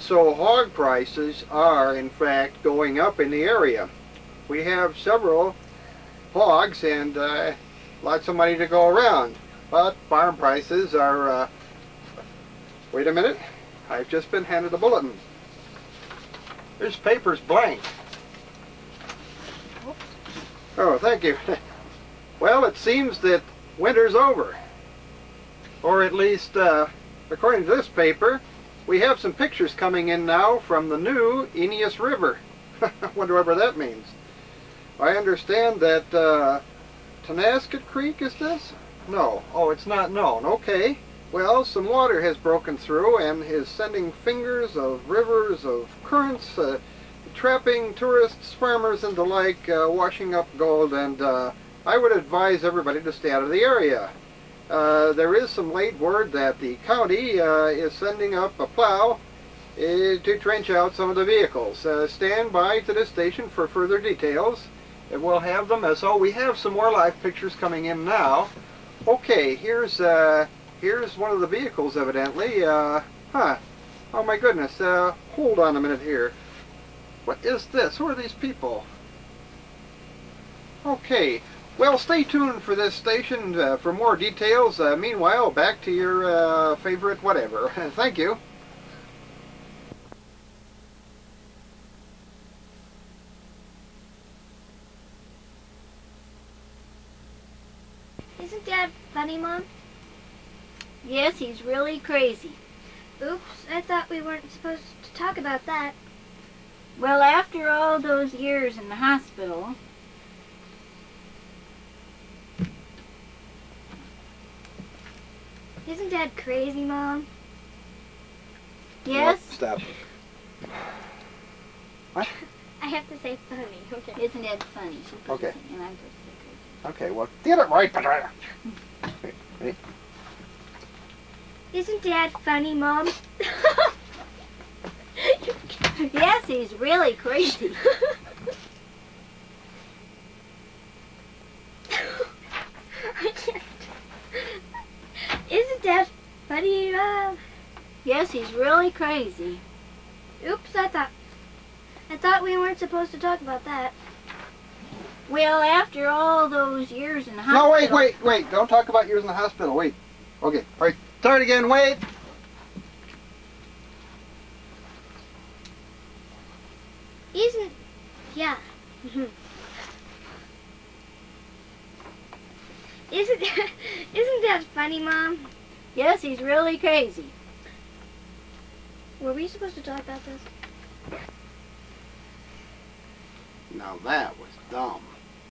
so hog prices are in fact going up in the area. We have several hogs and lots of money to go around, but farm prices are wait a minute, I've just been handed a bulletin. This paper's blank. Oh, thank you. Well, it seems that winter's over, or at least according to this paper. We have some pictures coming in now from the new Eneas River. I wonder whatever that means. I understand that Tenasket Creek, is this? No. Oh, it's not known. Okay. Well, some water has broken through and is sending fingers of rivers of currents, trapping tourists, farmers, and the like, washing up gold, and I would advise everybody to stay out of the area. There is some late word that the county is sending up a plow to trench out some of the vehicles. Stand by to this station for further details. We'll have them as we have some more live pictures coming in now. Okay, here's one of the vehicles evidently. Oh my goodness, hold on a minute here. What is this? Who are these people? Okay. Well, stay tuned for this station for more details. Meanwhile, back to your favorite whatever. Thank you. Isn't Dad funny, Mom? Yes, he's really crazy. Oops, I thought we weren't supposed to talk about that. Well, after all those years in the hospital... Isn't Dad crazy, Mom? Yes? What? Stop. What? I have to say funny, okay. Isn't Dad funny? Okay. And I'm supposed to say crazy. Okay, well, get it right. Ready? Isn't Dad funny, Mom? Yes, he's really crazy. I can't. Isn't Dad funny, Mom? Yes, he's really crazy. Oops, I thought we weren't supposed to talk about that. Well, after all those years in the hospital... No, wait. Don't talk about years in the hospital. Wait. Okay, all right. Start again. Wait. Yeah. Isn't that funny, Mom? Yes, he's really crazy. Were we supposed to talk about this? Now that was dumb.